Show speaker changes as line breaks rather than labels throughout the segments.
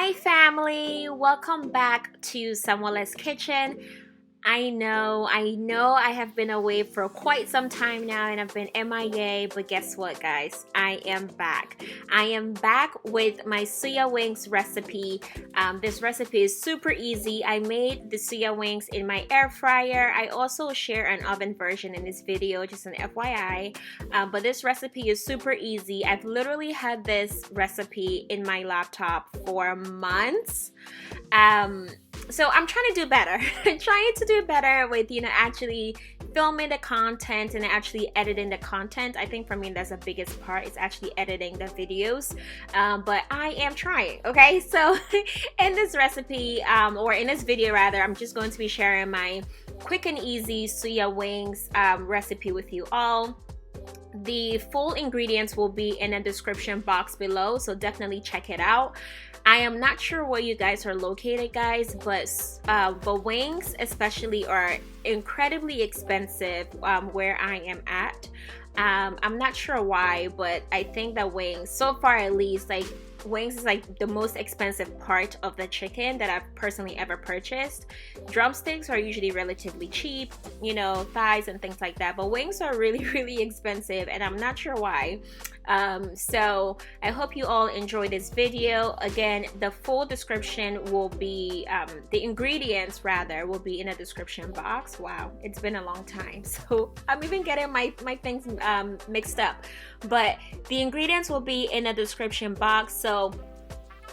Hi family, welcome back to Someone Less Kitchen. I know I have been away for quite some time now and I've been MIA, but guess what guys? I am back. I am back with my suya wings recipe. This recipe is super easy. I made the suya wings in my air fryer. I also share an oven version in this video, just an FYI. But this recipe is super easy. I've literally had this recipe in my laptop for months. So I'm trying to do better. Trying to do better with, actually filming the content and actually editing the content. I think for me that's the biggest part, is actually editing the videos. But I am trying, okay? So in this recipe, or in this video rather, I'm just going to be sharing my quick and easy suya wings recipe with you all. The full ingredients will be in the description box below, so definitely check it out. I am not sure where you guys are located, guys, but the wings especially are incredibly expensive where I am at. I'm not sure why, but I think that wings, so far at least, like wings is like the most expensive part of the chicken that I've personally ever purchased. Drumsticks are usually relatively cheap, thighs and things like that, but wings are really expensive and I'm not sure why. So I hope you all enjoy this video. Again, the full description will be, the ingredients rather, will be in the description box. Wow, it's been a long time, so I'm even getting my things mixed up, but the ingredients will be in the description box. So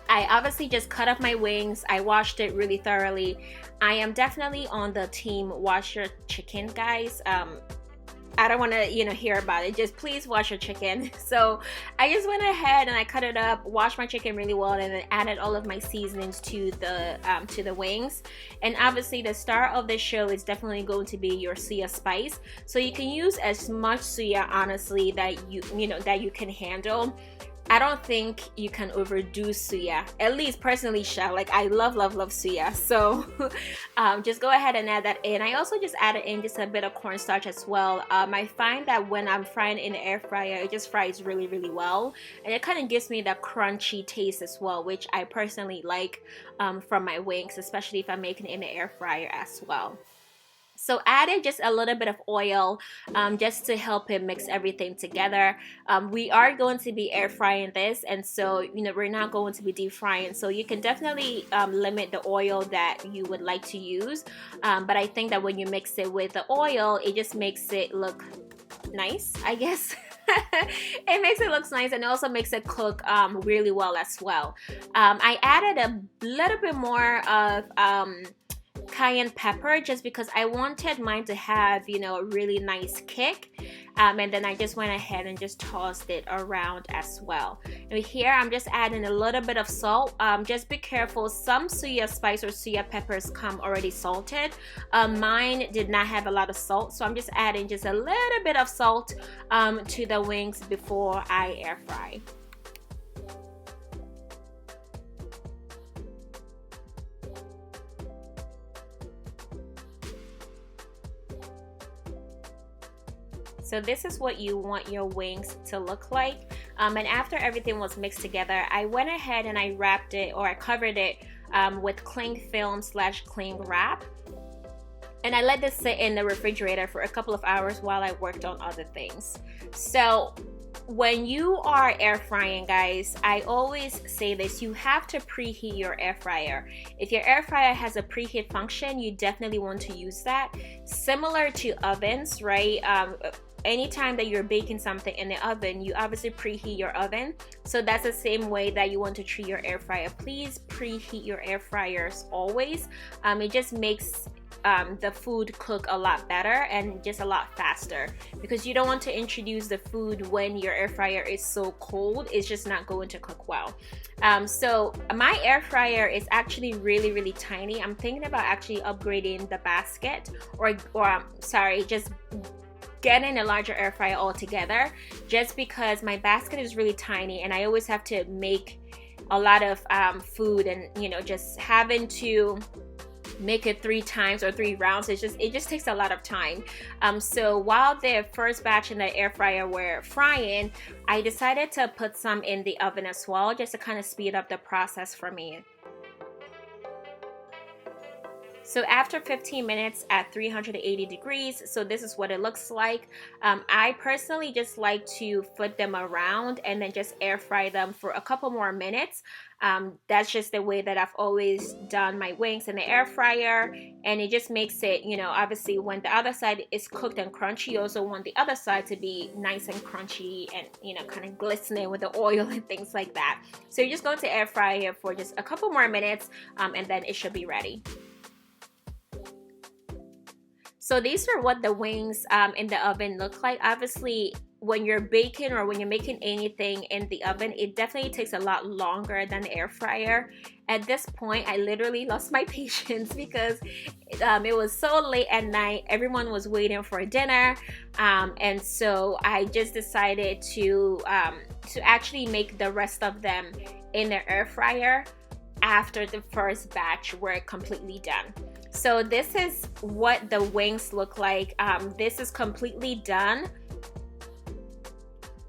I obviously just cut up my wings. I washed it really thoroughly. I am definitely on the team wash your chicken, guys. I don't want to, hear about it. Just please wash your chicken. So I just went ahead and I cut it up, washed my chicken really well, and then added all of my seasonings to the wings. And obviously the star of the show is definitely going to be your suya spice. So you can use as much suya, honestly, that that you can handle. I don't think you can overdo suya, at least personally, Sha. Like, I love suya. So just go ahead and add that in. I also just added in just a bit of cornstarch as well. I find that when I'm frying in the air fryer, it just fries really well. And it kind of gives me that crunchy taste as well, which I personally like from my wings, especially if I'm making it in the air fryer as well. So added just a little bit of oil just to help it mix everything together. We are going to be air frying this, and so we're not going to be deep frying, so you can definitely limit the oil that you would like to use, but I think that when you mix it with the oil, it just makes it look nice, I guess. It makes it look nice, and it also makes it cook really well as well. I added a little bit more of cayenne pepper just because I wanted mine to have a really nice kick, and then I just went ahead and just tossed it around as well. And here I'm just adding a little bit of salt. Just be careful, some suya spice or suya peppers come already salted. Mine did not have a lot of salt, so I'm just adding just a little bit of salt to the wings before I air fry. So this is what you want your wings to look like. And after everything was mixed together, I went ahead and I wrapped it, or I covered it with cling film / cling wrap. And I let this sit in the refrigerator for a couple of hours while I worked on other things. So when you are air frying, guys, I always say this: you have to preheat your air fryer. If your air fryer has a preheat function, you definitely want to use that. Similar to ovens, right? Anytime that you're baking something in the oven, you obviously preheat your oven. So that's the same way that you want to treat your air fryer. Please preheat your air fryers always. It just makes the food cook a lot better and just a lot faster, because you don't want to introduce the food when your air fryer is so cold. It's just not going to cook well. So my air fryer is actually really tiny. I'm thinking about actually upgrading the basket, or just getting a larger air fryer altogether, just because my basket is really tiny and I always have to make a lot of food, and just having to make it 3 times or 3 rounds, it just takes a lot of time. So while the first batch in the air fryer were frying, I decided to put some in the oven as well, just to kind of speed up the process for me. So after 15 minutes at 380 degrees, so this is what it looks like. I personally just like to flip them around and then just air fry them for a couple more minutes. That's just the way that I've always done my wings in the air fryer, and it just makes it, you know, obviously when the other side is cooked and crunchy, you also want the other side to be nice and crunchy and, you know, kind of glistening with the oil and things like that. So you're just going to air fry it for just a couple more minutes, and then it should be ready. So these are what the wings in the oven look like. Obviously, when you're baking or when you're making anything in the oven, it definitely takes a lot longer than the air fryer. At this point, I literally lost my patience because it was so late at night. Everyone was waiting for dinner, and so I just decided to actually make the rest of them in the air fryer after the first batch were completely done. So this is what the wings look like. This is completely done.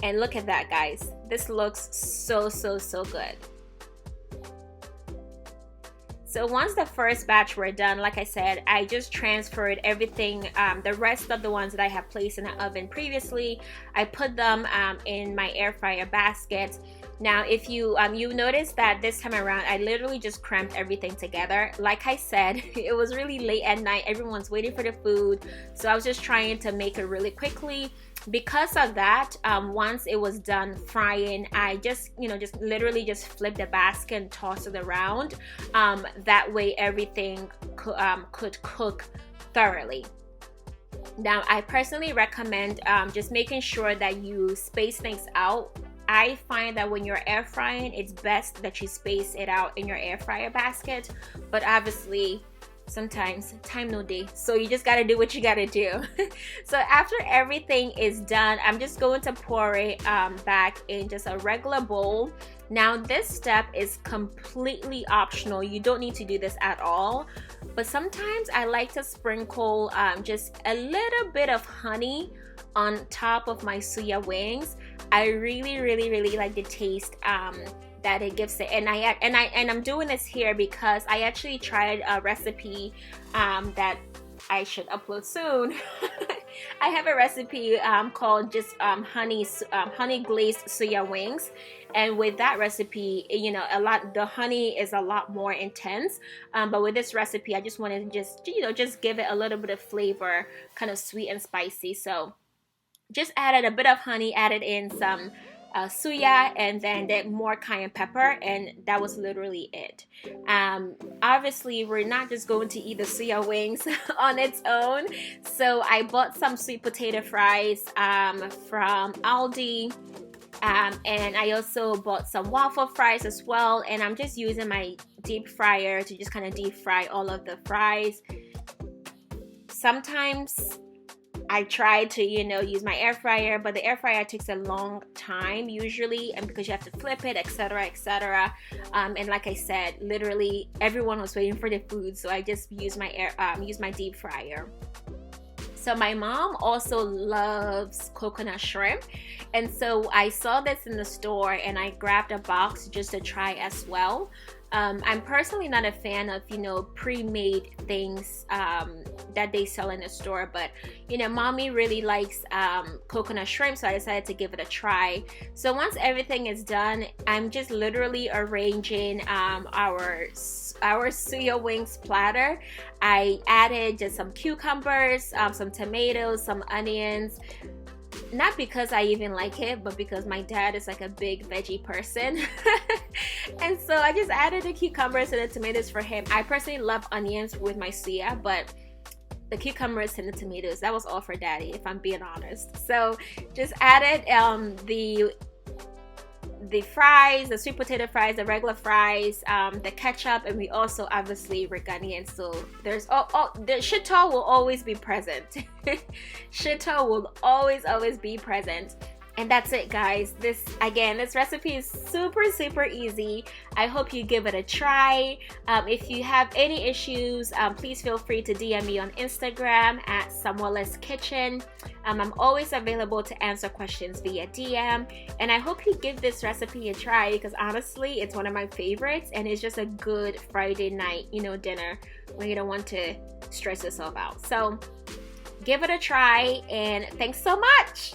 And look at that, guys. This looks so good. So once the first batch were done, like I said, I just transferred everything, the rest of the ones that I have placed in the oven previously. I put them in my air fryer basket. Now, if you notice that this time around, I literally just cramped everything together. Like I said, it was really late at night. Everyone's waiting for the food. So I was just trying to make it really quickly. Because of that, once it was done frying, I just literally just flipped the basket and tossed it around. That way everything could cook thoroughly. Now, I personally recommend just making sure that you space things out. I find that when you're air frying, it's best that you space it out in your air fryer basket, but obviously sometimes time no day, so you just got to do what you got to do. So after everything is done, I'm just going to pour it back in just a regular bowl. Now, this step is completely optional. You don't need to do this at all, but sometimes I like to sprinkle just a little bit of honey on top of my suya wings. I really like the taste that it gives it, and I'm doing this here because I actually tried a recipe that I should upload soon. I have a recipe called just honey glazed suya wings, and with that recipe, you know, the honey is a lot more intense, but with this recipe I just wanted to just give it a little bit of flavor, kind of sweet and spicy. So just added a bit of honey, added in some suya, and then more cayenne pepper, and that was literally it. Obviously, we're not just going to eat the suya wings on its own, so I bought some sweet potato fries from Aldi, and I also bought some waffle fries as well, and I'm just using my deep fryer to just kind of deep fry all of the fries. Sometimes I try to, use my air fryer, but the air fryer takes a long time usually, and because you have to flip it, etc., etc. And like I said, literally everyone was waiting for the food, so I just used my deep fryer. So my mom also loves coconut shrimp, and so I saw this in the store and I grabbed a box just to try as well. I'm personally not a fan of, pre-made things that they sell in the store, but, mommy really likes coconut shrimp, so I decided to give it a try. So once everything is done, I'm just literally arranging our suya wings platter. I added just some cucumbers, some tomatoes, some onions. Not because I even like it, but because my dad is like a big veggie person. And so I just added the cucumbers and the tomatoes for him. I personally love onions with my suya, but the cucumbers and the tomatoes, that was all for daddy, if I'm being honest. So just added the fries, the sweet potato fries, the regular fries, the ketchup, and we also obviously Regonian. So there's the shito will always be present. Shito will always be present. And that's it, guys. This recipe is super easy. I hope you give it a try. If you have any issues, please feel free to DM me on Instagram at Samuela's Kitchen. I'm always available to answer questions via DM. And I hope you give this recipe a try, because honestly, it's one of my favorites, and it's just a good Friday night, dinner when you don't want to stress yourself out. So give it a try, and thanks so much.